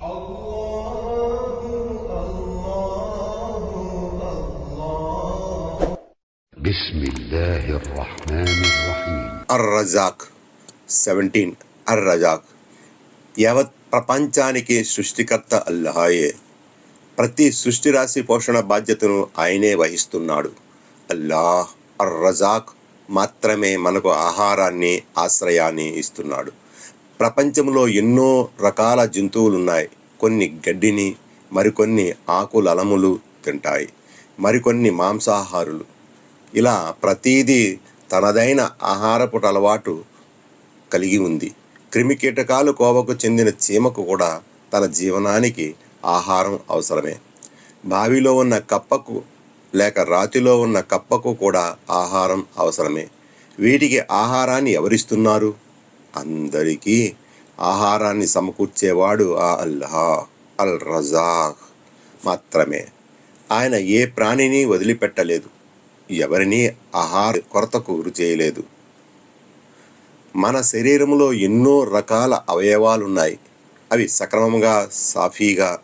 అర్-రజాక్ 17 అర్-రజాక్ యావత్ ప్రపంచానికి సృష్టికర్త అల్లాహయే. ప్రతి సృష్టి రాశి పోషణ బాధ్యతను ఆయనే వహిస్తున్నాడు. అల్లాహ్ అర్-రజాక్ మాత్రమే మనకు ఆహారాన్ని, ఆశ్రయాన్ని ఇస్తున్నాడు. ప్రపంచంలో ఎన్నో రకాల జంతువులున్నాయి. కొన్ని గడ్డిని, మరికొన్ని ఆకులలములు తింటాయి, మరికొన్ని మాంసాహారులు. ఇలా ప్రతీదీ తనదైన ఆహారపు అలవాటు కలిగి ఉంది. క్రిమికీటకాలు కోవకు చెందిన చీమకు కూడా తన జీవనానికి ఆహారం అవసరమే. బావిలో ఉన్న కప్పకు లేక రాతిలో ఉన్న కప్పకు కూడా ఆహారం అవసరమే. వీటికి ఆహారాన్ని ఎవరిస్తున్నారు? అందరికీ ఆహారాన్ని సమకూర్చేవాడు ఆ అల్లాహ్ అల్-రజాక్ మాత్రమే. ఆయన ఏ ప్రాణిని వదిలిపెట్టలేదు, ఎవరినీ ఆహార కొరతకు గురి చేయలేదు. మన శరీరంలో ఎన్నో రకాల అవయవాలున్నాయి. అవి సక్రమంగా, సాఫీగా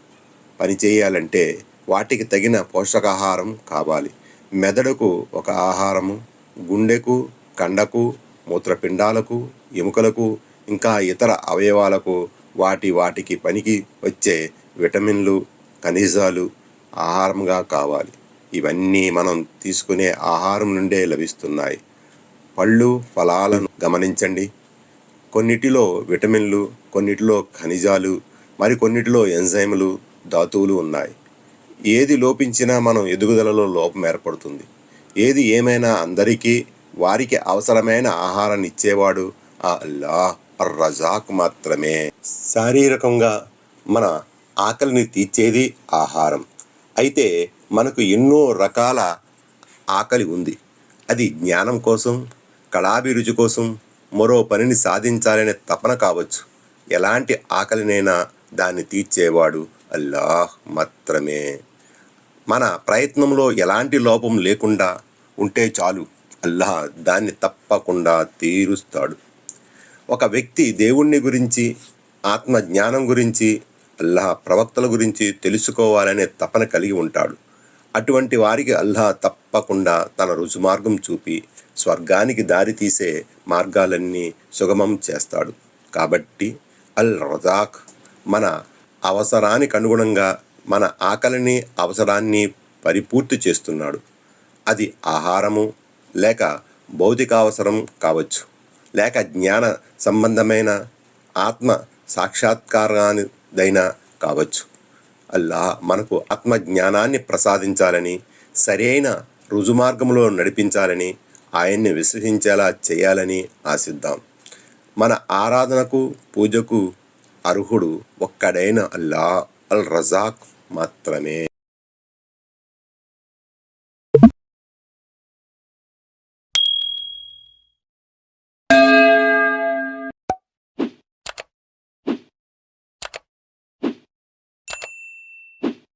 పనిచేయాలంటే వాటికి తగిన పోషకాహారం కావాలి. మెదడుకు ఒక ఆహారము, గుండెకు, కండకు, మూత్రపిండాలకు, ఎముకలకు, ఇంకా ఇతర అవయవాలకు వాటికి పనికి వచ్చే విటమిన్లు, ఖనిజాలు ఆహారంగా కావాలి. ఇవన్నీ మనం తీసుకునే ఆహారం నుండే లభిస్తున్నాయి. పళ్ళు, ఫలాలను గమనించండి. కొన్నిటిలో విటమిన్లు, కొన్నిటిలో ఖనిజాలు, మరికొన్నిటిలో ఎంజైములు, ధాతువులు ఉన్నాయి. ఏది లోపించినా మనం ఎదుగుదలలో లోపం ఏర్పడుతుంది. ఏది ఏమైనా అందరికీ వారికి అవసరమైన ఆహారాన్ని ఇచ్చేవాడు ఆ అల్లాహ్ అర్-రజాక్ మాత్రమే. శారీరకంగా మన ఆకలిని తీర్చేది ఆహారం. అయితే మనకు ఎన్నో రకాల ఆకలి ఉంది. అది జ్ఞానం కోసం, కళాభిరుచి కోసం, మరో పనిని సాధించాలనే తపన కావచ్చు. ఎలాంటి ఆకలినైనా దాన్ని తీర్చేవాడు అల్లాహ్ మాత్రమే. మన ప్రయత్నంలో ఎలాంటి లోపం లేకుండా ఉంటే చాలు, అల్లాహ్ దాన్ని తప్పకుండా తీరుస్తాడు. ఒక వ్యక్తి దేవుణ్ణి గురించి, ఆత్మ జ్ఞానం గురించి, అల్లాహ్ ప్రవక్తల గురించి తెలుసుకోవాలనే తపన కలిగి ఉంటాడు. అటువంటి వారికి అల్లాహ్ తప్పకుండా తన రుజుమార్గం చూపి స్వర్గానికి దారి తీసే మార్గాలన్నీ సుగమం చేస్తాడు. కాబట్టి అల్-రజాక్ మన అవసరానికి అనుగుణంగా మన ఆకలిని, అవసరాన్ని పరిపూర్తి చేస్తున్నాడు. అది ఆహారము, లేక భౌతిక అవసరం కావచ్చు, లేక జ్ఞాన సంబంధమైన ఆత్మ సాక్షాత్కారానిదైనా కావచ్చు. అల్లాహ్ మనకు ఆత్మజ్ఞానాన్ని ప్రసాదించాలని, సరైన రుజుమార్గంలో నడిపించాలని, ఆయన్ని విశ్వసించేలా చేయాలని ఆశిద్దాం. మన ఆరాధనకు, పూజకు అర్హుడు ఒక్కడైన అల్లాహ్ అల్-రజాక్ మాత్రమే.